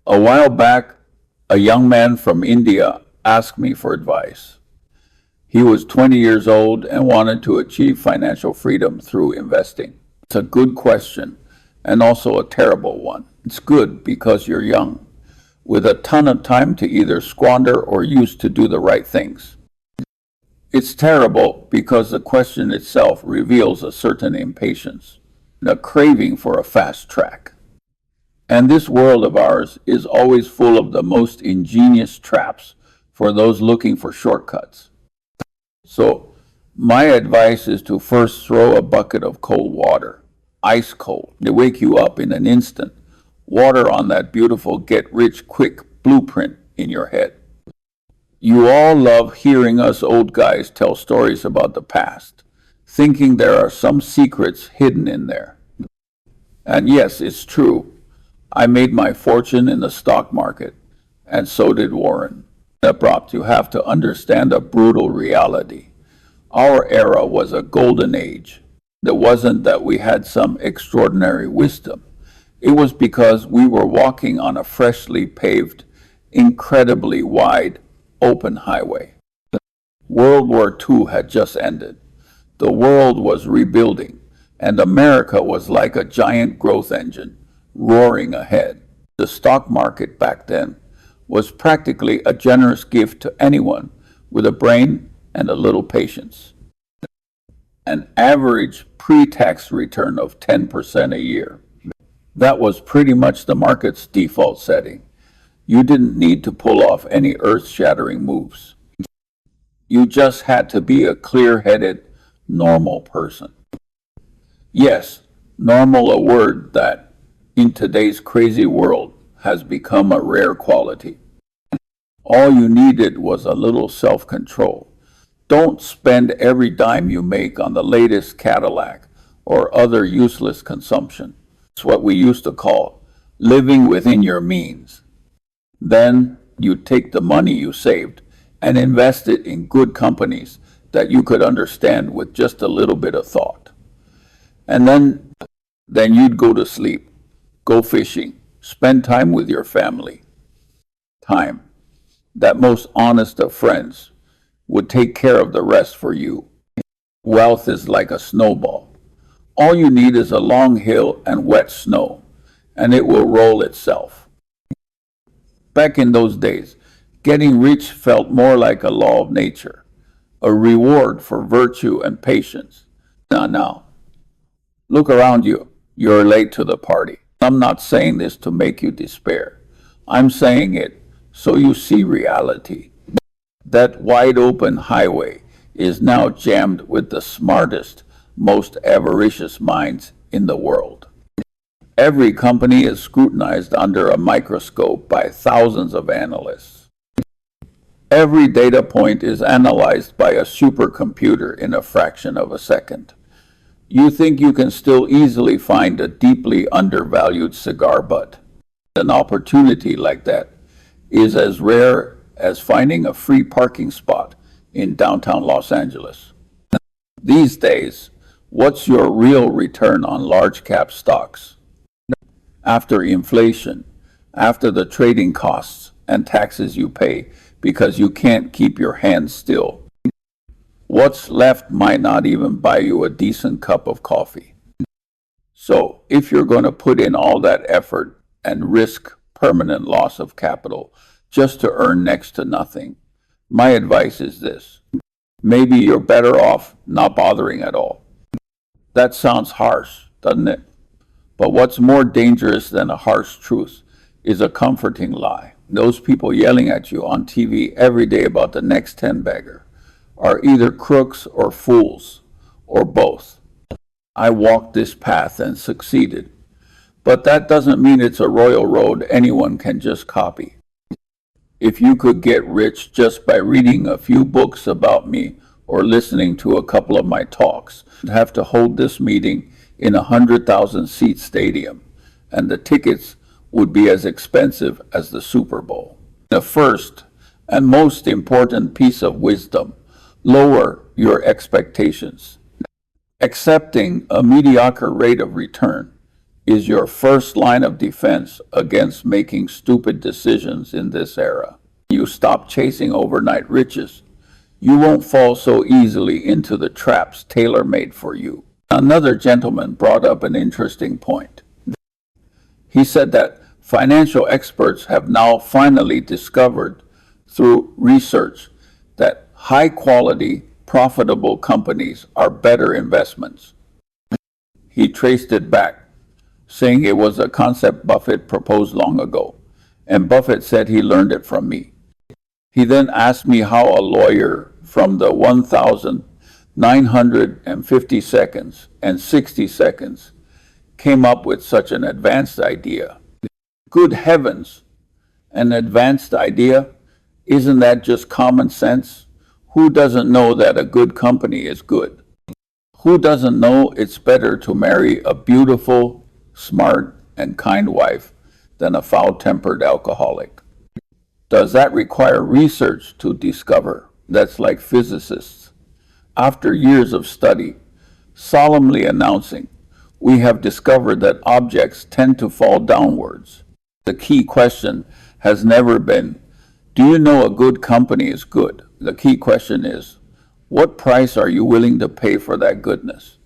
A while back, a young man from India asked me for advice. He was 20 years old and wanted to achieve financial freedom through investing. It's a good question and also a terrible one. It's good because you're young, with a ton of time to either squander or use to do the right things. It's terrible because the question itself reveals a certain impatience, a craving for a fast track. And this world of ours is always full of the most ingenious traps for those looking for shortcuts. So, my advice is to first throw a bucket of cold water, ice cold. They wake you up in an instant. Water on that beautiful get rich quick blueprint in your head. You all love hearing us old guys tell stories about the past, thinking there are some secrets hidden in there. And yes, it's true. I made my fortune in the stock market, and so did Warren. Abrupt, you have to understand a brutal reality. Our era was a golden age. It wasn't that we had some extraordinary wisdom. It was because we were walking on a freshly paved, incredibly wide, open highway. World War II had just ended. The world was rebuilding, and America was like a giant growth engine, roaring ahead. The stock market back then was practically a generous gift to anyone with a brain and a little patience. An average pre-tax return of 10% a year. That was pretty much the market's default setting. You didn't need to pull off any earth-shattering moves. You just had to be a clear-headed, normal person. Yes, normal, a word that, in today's crazy world, has become a rare quality. All you needed was a little self-control. Don't spend every dime you make on the latest Cadillac or other useless consumption. It's what we used to call living within your means. Then you take the money you saved and invest it in good companies that you could understand with just a little bit of thought. And then you'd go to sleep, go fishing, spend time with your family. Time. That most honest of friends would take care of the rest for you. Wealth is like a snowball. All you need is a long hill and wet snow, and it will roll itself. Back in those days, getting rich felt more like a law of nature, a reward for virtue and patience. Now, look around you. You're late to the party. I'm not saying this to make you despair. I'm saying it so you see reality. That wide open highway is now jammed with the smartest, most avaricious minds in the world. Every company is scrutinized under a microscope by thousands of analysts. Every data point is analyzed by a supercomputer in a fraction of a second. You think you can still easily find a deeply undervalued cigar butt. An opportunity like that is as rare as finding a free parking spot in downtown Los Angeles. These days, what's your real return on large cap stocks? After inflation, after the trading costs and taxes you pay because you can't keep your hands still, what's left might not even buy you a decent cup of coffee. So, if you're going to put in all that effort and risk permanent loss of capital just to earn next to nothing, my advice is this. Maybe you're better off not bothering at all. That sounds harsh, doesn't it? But what's more dangerous than a harsh truth is a comforting lie. Those people yelling at you on TV every day about the next 10 bagger are either crooks or fools, or both. I walked this path and succeeded. But that doesn't mean it's a royal road anyone can just copy. If you could get rich just by reading a few books about me or listening to a couple of my talks, you'd have to hold this meeting in a 100,000-seat stadium, and the tickets would be as expensive as the Super Bowl. The first and most important piece of wisdom: lower your expectations. Accepting a mediocre rate of return is your first line of defense against making stupid decisions in this era. You stop chasing overnight riches. You won't fall so easily into the traps tailor-made for you. Another gentleman brought up an interesting point. He said that financial experts have now finally discovered through research that high-quality, profitable companies are better investments. He traced it back, saying it was a concept Buffett proposed long ago, and Buffett said he learned it from me. He then asked me how a lawyer from the 1,950 seconds and 60 seconds came up with such an advanced idea. Good heavens, an advanced idea? Isn't that just common sense? Who doesn't know that a good company is good? Who doesn't know it's better to marry a beautiful, smart, and kind wife than a foul-tempered alcoholic? Does that require research to discover? That's like physicists, after years of study, solemnly announcing, we have discovered that objects tend to fall downwards. The key question has never been, do you know a good company is good? The key question is, what price are you willing to pay for that goodness?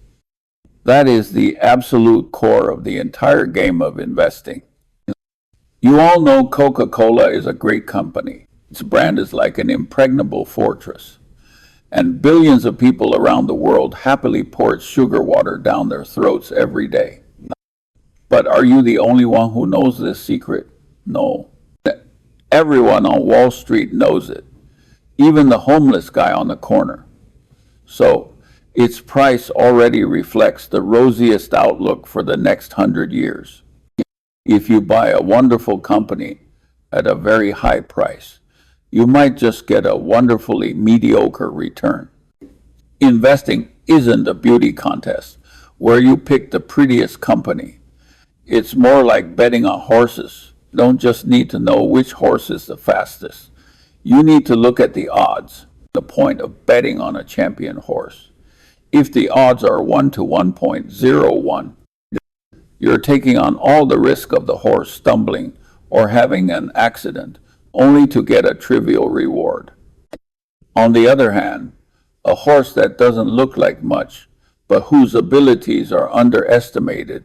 That is the absolute core of the entire game of investing. You all know Coca-Cola is a great company. Its brand is like an impregnable fortress. And billions of people around the world happily pour its sugar water down their throats every day. But are you the only one who knows this secret? No. Everyone on Wall Street knows it. Even the homeless guy on the corner. So, its price already reflects the rosiest outlook for the next 100 years. If you buy a wonderful company at a very high price, you might just get a wonderfully mediocre return. Investing isn't a beauty contest where you pick the prettiest company. It's more like betting on horses. You don't just need to know which horse is the fastest. You need to look at the odds, the point of betting on a champion horse. If the odds are 1 to 1.01, you're taking on all the risk of the horse stumbling or having an accident, only to get a trivial reward. On the other hand, a horse that doesn't look like much, but whose abilities are underestimated,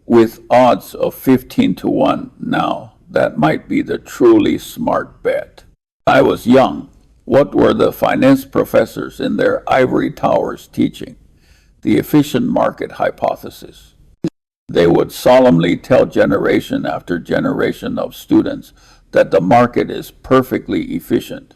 with odds of 15 to 1 now, that might be the truly smart bet. I was young. What were the finance professors in their ivory towers teaching? The efficient market hypothesis. They would solemnly tell generation after generation of students that the market is perfectly efficient,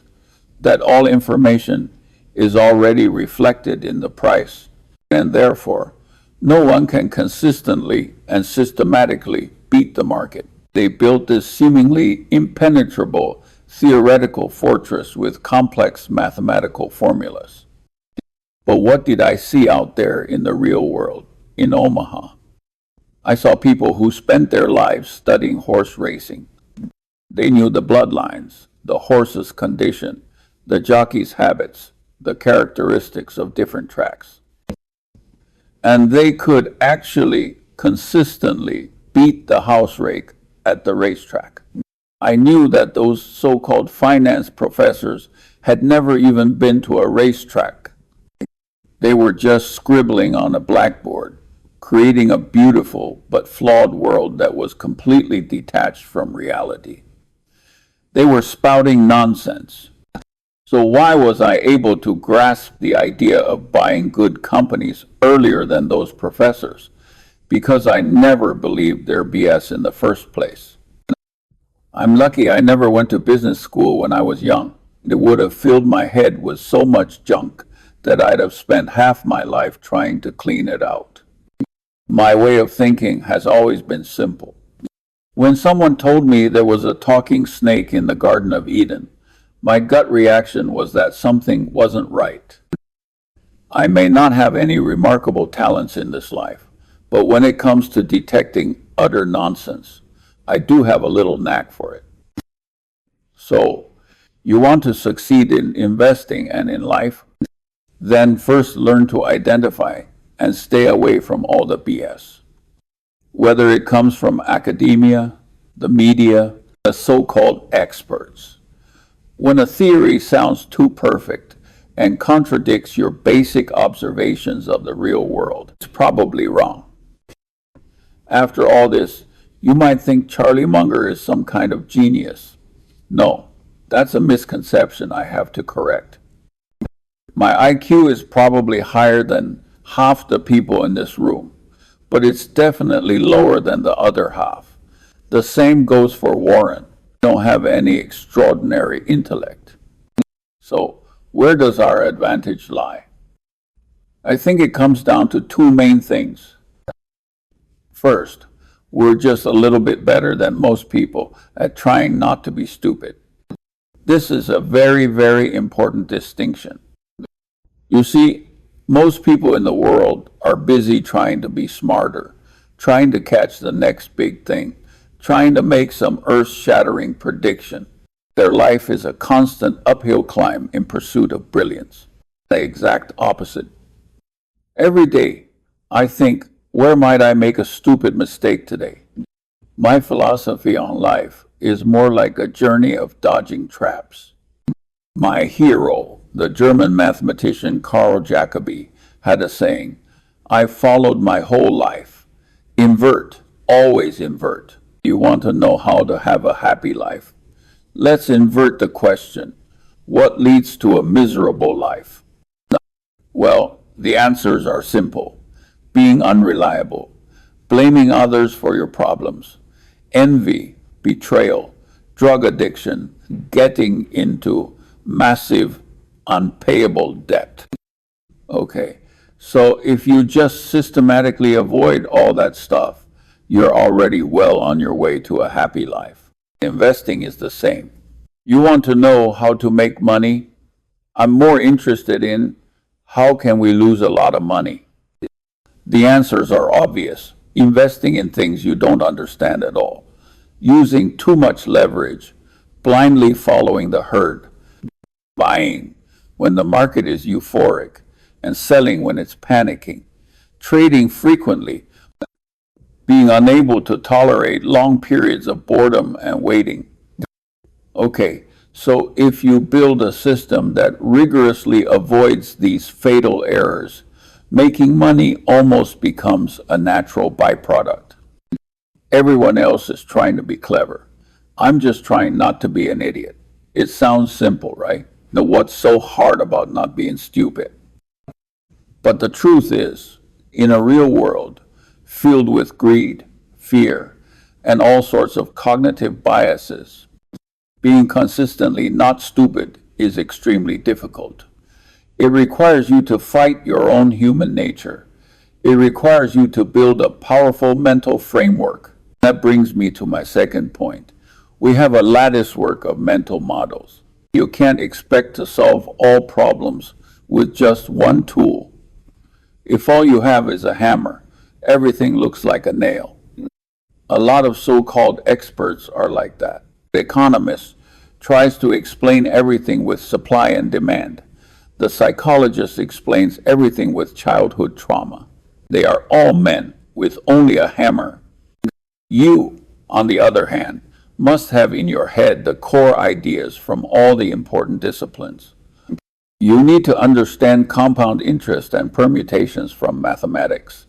that all information is already reflected in the price, and therefore, no one can consistently and systematically beat the market. They built this seemingly impenetrable theoretical fortress with complex mathematical formulas. But what did I see out there in the real world, in Omaha? I saw people who spent their lives studying horse racing. They knew the bloodlines, the horse's condition, the jockey's habits, the characteristics of different tracks. And they could actually consistently beat the house rake at the racetrack. I knew that those so-called finance professors had never even been to a racetrack. They were just scribbling on a blackboard, creating a beautiful but flawed world that was completely detached from reality. They were spouting nonsense. So why was I able to grasp the idea of buying good companies earlier than those professors? Because I never believed their BS in the first place. I'm lucky I never went to business school when I was young. It would have filled my head with so much junk that I'd have spent half my life trying to clean it out. My way of thinking has always been simple. When someone told me there was a talking snake in the Garden of Eden, my gut reaction was that something wasn't right. I may not have any remarkable talents in this life, but when it comes to detecting utter nonsense, I do have a little knack for it. So, you want to succeed in investing and in life? Then first learn to identify and stay away from all the BS. whether it comes from academia, the media, the so-called experts. When a theory sounds too perfect and contradicts your basic observations of the real world, it's probably wrong. After all this, you might think Charlie Munger is some kind of genius. No, that's a misconception I have to correct. My IQ is probably higher than half the people in this room, but it's definitely lower than the other half. The same goes for Warren. I don't have any extraordinary intellect. So, where does our advantage lie? I think it comes down to two main things. First, we're just a little bit better than most people at trying not to be stupid. This is a very, very important distinction. You see, most people in the world are busy trying to be smarter, trying to catch the next big thing, trying to make some earth-shattering prediction. Their life is a constant uphill climb in pursuit of brilliance. The exact opposite. Every day, I think, where might I make a stupid mistake today? My philosophy on life is more like a journey of dodging traps. My hero, the German mathematician Carl Jacobi, had a saying, I followed my whole life. Invert, always invert. You want to know how to have a happy life? Let's invert the question. What leads to a miserable life? Well, the answers are simple. Being unreliable, blaming others for your problems, envy, betrayal, drug addiction, getting into massive, unpayable debt. Okay, so if you just systematically avoid all that stuff, you're already well on your way to a happy life. Investing is the same. You want to know how to make money? I'm more interested in how can we lose a lot of money? The answers are obvious. Investing in things you don't understand at all. Using too much leverage. Blindly following the herd. Buying when the market is euphoric and selling when it's panicking. Trading frequently. Being unable to tolerate long periods of boredom and waiting. Okay, so if you build a system that rigorously avoids these fatal errors, making money almost becomes a natural byproduct. Everyone else is trying to be clever. I'm just trying not to be an idiot. It sounds simple, right? Now, what's so hard about not being stupid? But the truth is, in a real world filled with greed, fear, and all sorts of cognitive biases, being consistently not stupid is extremely difficult. It requires you to fight your own human nature. It requires you to build a powerful mental framework. That brings me to my second point. We have a lattice work of mental models. You can't expect to solve all problems with just one tool. If all you have is a hammer, everything looks like a nail. A lot of so-called experts are like that. The economist tries to explain everything with supply and demand. The psychologist explains everything with childhood trauma. They are all men with only a hammer. You, on the other hand, must have in your head the core ideas from all the important disciplines. You need to understand compound interest and permutations from mathematics.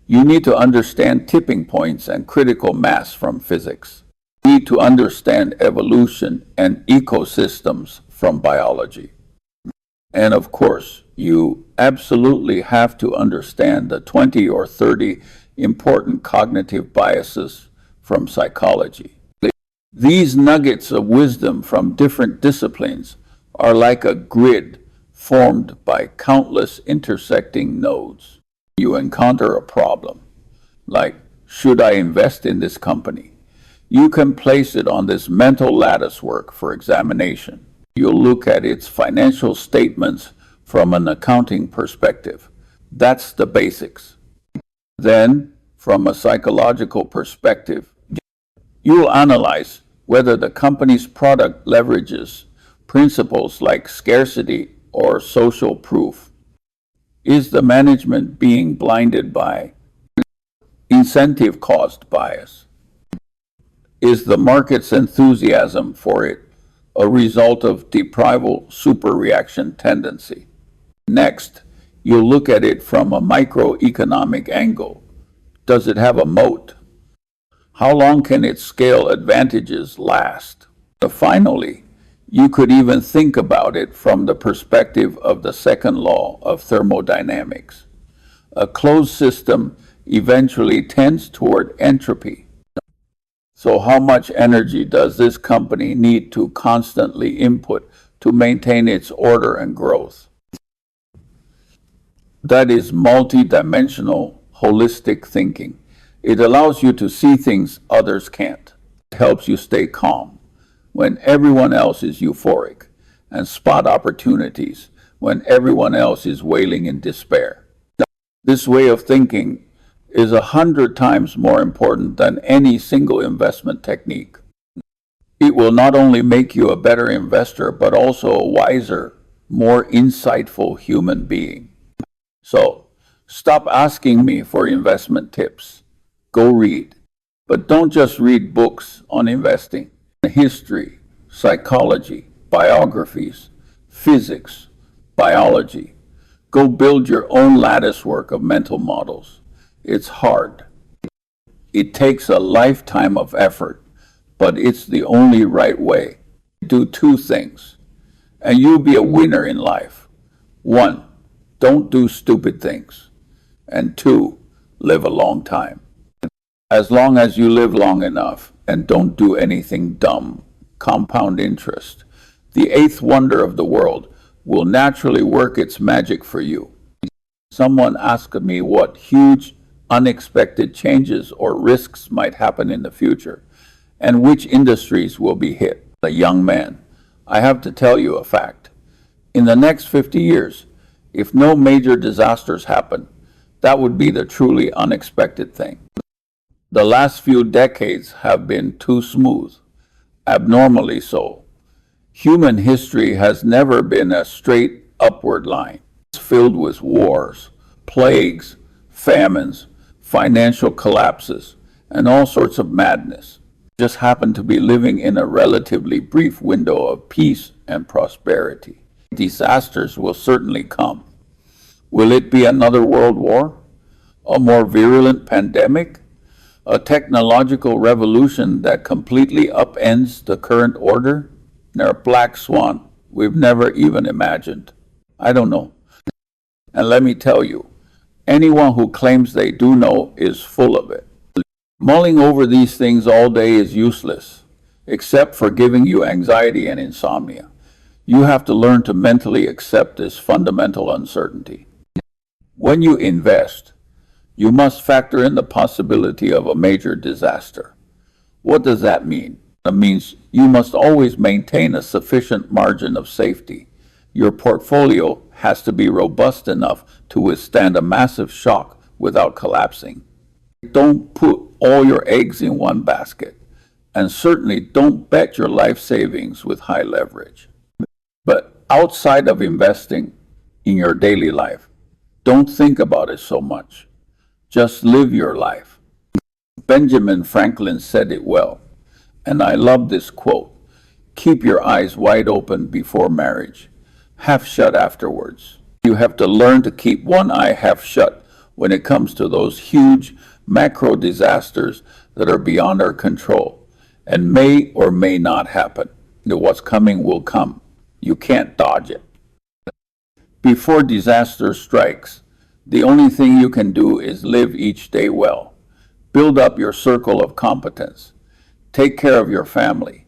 You need to understand tipping points and critical mass from physics. You need to understand evolution and ecosystems from biology. And of course, you absolutely have to understand the 20 or 30 important cognitive biases from psychology. These nuggets of wisdom from different disciplines are like a grid formed by countless intersecting nodes. You encounter a problem, like, should I invest in this company? You can place it on this mental lattice work for examination. You'll look at its financial statements from an accounting perspective. That's the basics. Then, from a psychological perspective, you'll analyze whether the company's product leverages principles like scarcity or social proof. Is the management being blinded by incentive cost bias. Is the market's enthusiasm for it a result of deprival superreaction tendency? Next, you'll look at it from a microeconomic angle. Does it have a moat? How long can its scale advantages last? Finally, you could even think about it from the perspective of the second law of thermodynamics. A closed system eventually tends toward entropy. So how much energy does this company need to constantly input to maintain its order and growth? That is multidimensional, holistic thinking. It allows you to see things others can't. It helps you stay calm when everyone else is euphoric, and spot opportunities when everyone else is wailing in despair. This way of thinking is 100 times more important than any single investment technique. It will not only make you a better investor, but also a wiser, more insightful human being. So, stop asking me for investment tips. Go read. But don't just read books on investing. History, psychology, biographies, physics, biology. Go build your own latticework of mental models. It's hard. It takes a lifetime of effort, but it's the only right way. Do two things, and you'll be a winner in life. One, don't do stupid things. And two, live a long time. As long as you live long enough and don't do anything dumb, compound interest, the eighth wonder of the world will naturally work its magic for you. Someone asked me what huge, unexpected changes or risks might happen in the future, and which industries will be hit. A young man, I have to tell you a fact. In the next 50 years, if no major disasters happen, that would be the truly unexpected thing. The last few decades have been too smooth, abnormally so. Human history has never been a straight upward line. It's filled with wars, plagues, famines, financial collapses, and all sorts of madness. Just happen to be living in a relatively brief window of peace and prosperity. Disasters will certainly come. Will it be another world war? A more virulent pandemic? A technological revolution that completely upends the current order? Or a black swan we've never even imagined? I don't know. And let me tell you, anyone who claims they do know is full of it. Mulling over these things all day is useless, except for giving you anxiety and insomnia. You have to learn to mentally accept this fundamental uncertainty. When you invest, you must factor in the possibility of a major disaster. What does that mean? It means you must always maintain a sufficient margin of safety. Your portfolio has to be robust enough to withstand a massive shock without collapsing. Don't put all your eggs in one basket, and certainly don't bet your life savings with high leverage. But outside of investing in your daily life, don't think about it so much. Just live your life. Benjamin Franklin said it well, and I love this quote. Keep your eyes wide open before marriage, half shut afterwards. You have to learn to keep one eye half shut when it comes to those huge macro disasters that are beyond our control and may or may not happen. What's coming will come. You can't dodge it. Before disaster strikes, the only thing you can do is live each day well. Build up your circle of competence. Take care of your family,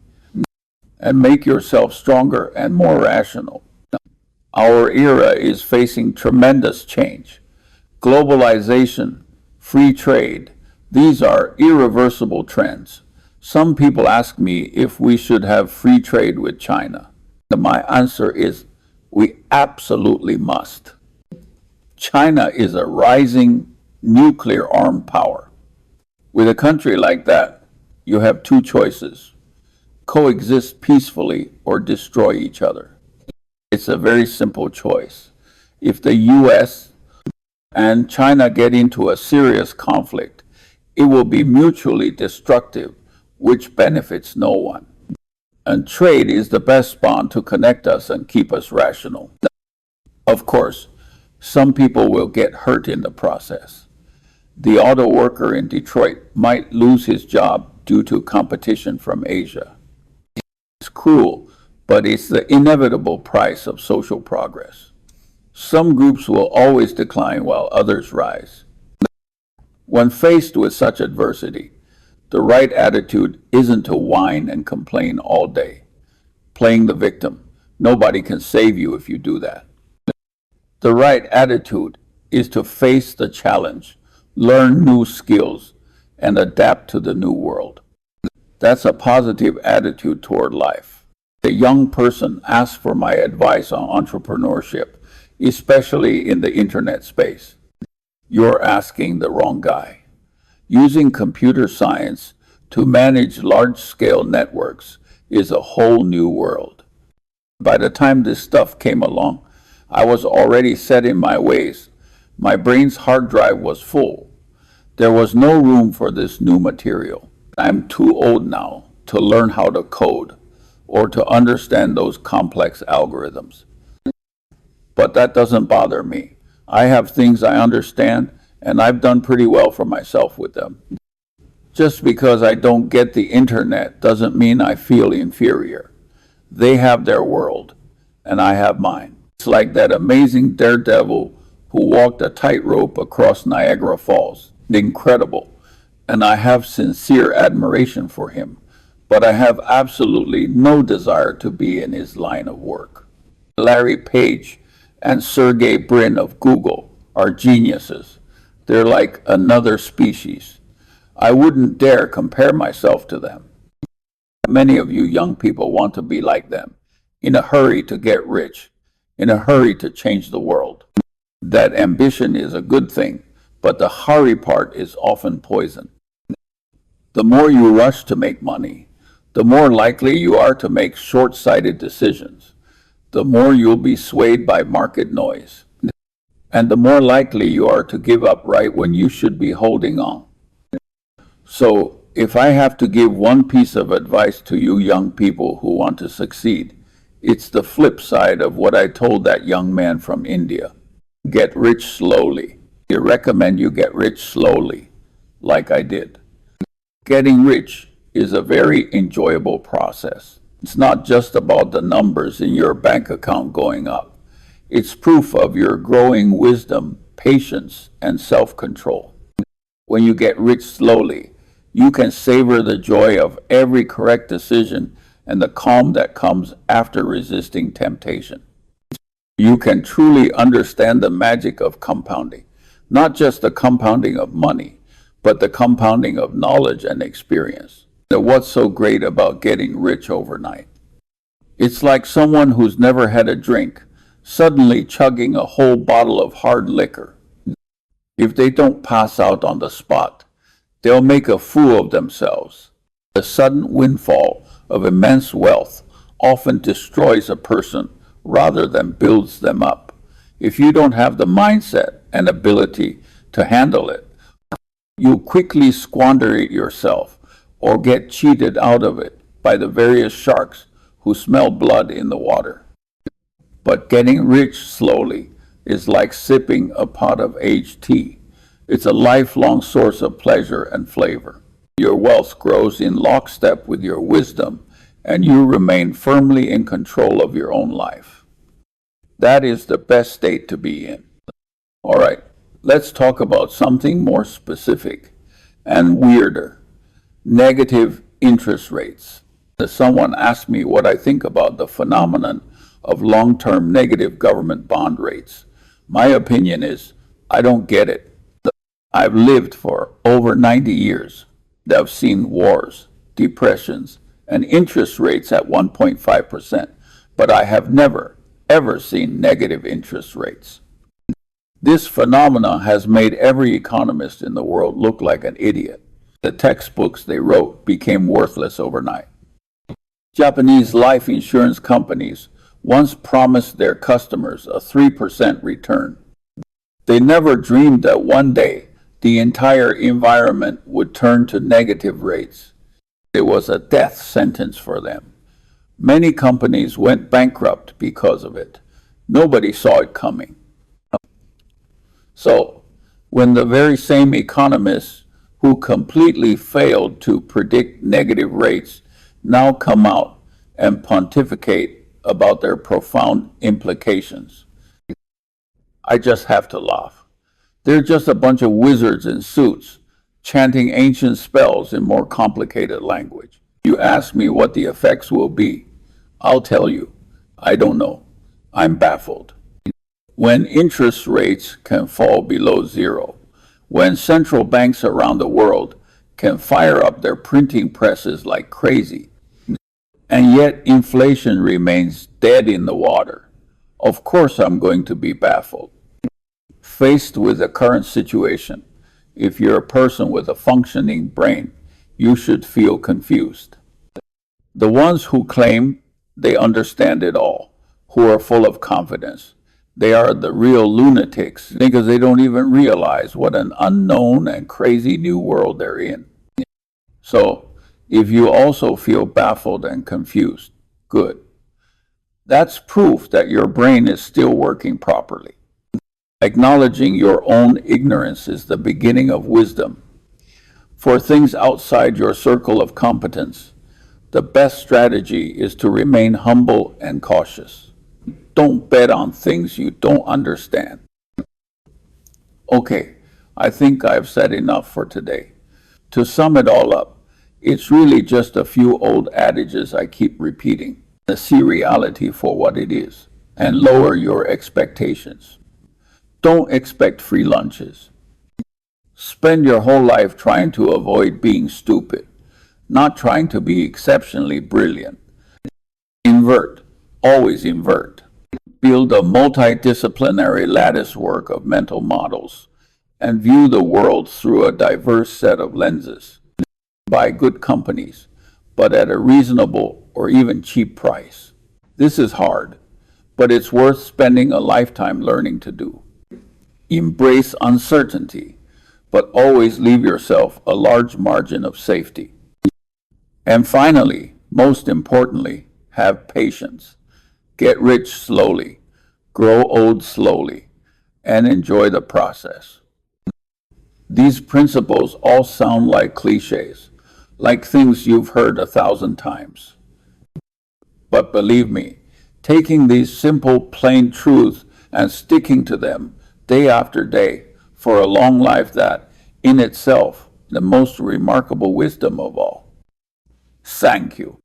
and make yourself stronger and more rational. Our era is facing tremendous change. Globalization, free trade, these are irreversible trends. Some people ask me if we should have free trade with China. My answer is we absolutely must. China is a rising nuclear armed power. With a country like that, you have two choices: coexist peacefully or destroy each other. It's a very simple choice. If the US and China get into a serious conflict, It will be mutually destructive, which benefits no one. And trade is the best bond to connect us and keep us rational. Of course, some people will get hurt in the process. The auto worker in Detroit might lose his job due to competition from Asia. It's cruel, but it's the inevitable price of social progress. Some groups will always decline while others rise. When faced with such adversity, the right attitude isn't to whine and complain all day, playing the victim. Nobody can save you if you do that. The right attitude is to face the challenge, learn new skills, and adapt to the new world. That's a positive attitude toward life. A young person asks for my advice on entrepreneurship, especially in the internet space. You're asking the wrong guy. Using computer science to manage large-scale networks is a whole new world. By the time this stuff came along, I was already set in my ways. My brain's hard drive was full. There was no room for this new material. I'm too old now to learn how to code or to understand those complex algorithms. But that doesn't bother me. I have things I understand, and I've done pretty well for myself with them. Just because I don't get the internet doesn't mean I feel inferior. They have their world, and I have mine. It's like that amazing daredevil who walked a tightrope across Niagara Falls. Incredible, and I have sincere admiration for him, but I have absolutely no desire to be in his line of work. Larry Page and Sergey Brin of Google are geniuses. They're like another species. I wouldn't dare compare myself to them. Many of you young people want to be like them, in a hurry to get rich, in a hurry to change the world. That ambition is a good thing, but the hurry part is often poison. The more you rush to make money, the more likely you are to make short-sighted decisions, the more you'll be swayed by market noise, and the more likely you are to give up right when you should be holding on. So, if I have to give one piece of advice to you young people who want to succeed, it's the flip side of what I told that young man from India. Get rich slowly. I recommend you get rich slowly, like I did. Getting rich is a very enjoyable process. It's not just about the numbers in your bank account going up. It's proof of your growing wisdom, patience, and self-control. When you get rich slowly, you can savor the joy of every correct decision and the calm that comes after resisting temptation. You can truly understand the magic of compounding, not just the compounding of money, but the compounding of knowledge and experience. What's so great about getting rich overnight? It's like someone who's never had a drink suddenly chugging a whole bottle of hard liquor. If they don't pass out on the spot, they'll make a fool of themselves. The sudden windfall of immense wealth often destroys a person rather than builds them up. If you don't have the mindset and ability to handle it, you'll quickly squander it yourself or get cheated out of it by the various sharks who smell blood in the water. But getting rich slowly is like sipping a pot of aged tea. It's a lifelong source of pleasure and flavor. Your wealth grows in lockstep with your wisdom, and you remain firmly in control of your own life. That is the best state to be in. All right, let's talk about something more specific and weirder. Negative interest rates. Someone asked me what I think about the phenomenon of long-term negative government bond rates. My opinion is, I don't get it. I've lived for over 90 years. I've seen wars, depressions, and interest rates at 1.5%, but I have never, ever seen negative interest rates. This phenomenon has made every economist in the world look like an idiot. The textbooks they wrote became worthless overnight. Japanese life insurance companies once promised their customers a 3% return. They never dreamed that one day the entire environment would turn to negative rates. It was a death sentence for them. Many companies went bankrupt because of it. Nobody saw it coming. So, when the very same economists who completely failed to predict negative rates now come out and pontificate about their profound implications, I just have to laugh. They're just a bunch of wizards in suits chanting ancient spells in more complicated language. You ask me what the effects will be. I'll tell you. I don't know. I'm baffled. When interest rates can fall below zero, when central banks around the world can fire up their printing presses like crazy, and yet inflation remains dead in the water, of course I'm going to be baffled. Faced with the current situation, if you're a person with a functioning brain, you should feel confused. The ones who claim they understand it all, who are full of confidence, they are the real lunatics because they don't even realize what an unknown and crazy new world they're in. So, if you also feel baffled and confused, good. That's proof that your brain is still working properly. Acknowledging your own ignorance is the beginning of wisdom. For things outside your circle of competence, the best strategy is to remain humble and cautious. Don't bet on things you don't understand. Okay, I think I've said enough for today. To sum it all up, it's really just a few old adages I keep repeating. See reality for what it is, and lower your expectations. Don't expect free lunches. Spend your whole life trying to avoid being stupid, not trying to be exceptionally brilliant. Invert, always invert. Build a multidisciplinary lattice work of mental models and view the world through a diverse set of lenses. Buy good companies, but at a reasonable or even cheap price. This is hard, but it's worth spending a lifetime learning to do. Embrace uncertainty, but always leave yourself a large margin of safety. And finally, most importantly, have patience. Get rich slowly, grow old slowly, and enjoy the process. These principles all sound like cliches, like things you've heard 1,000 times. But believe me, taking these simple, plain truths and sticking to them day after day for a long life, that, in itself, the most remarkable wisdom of all. Thank you.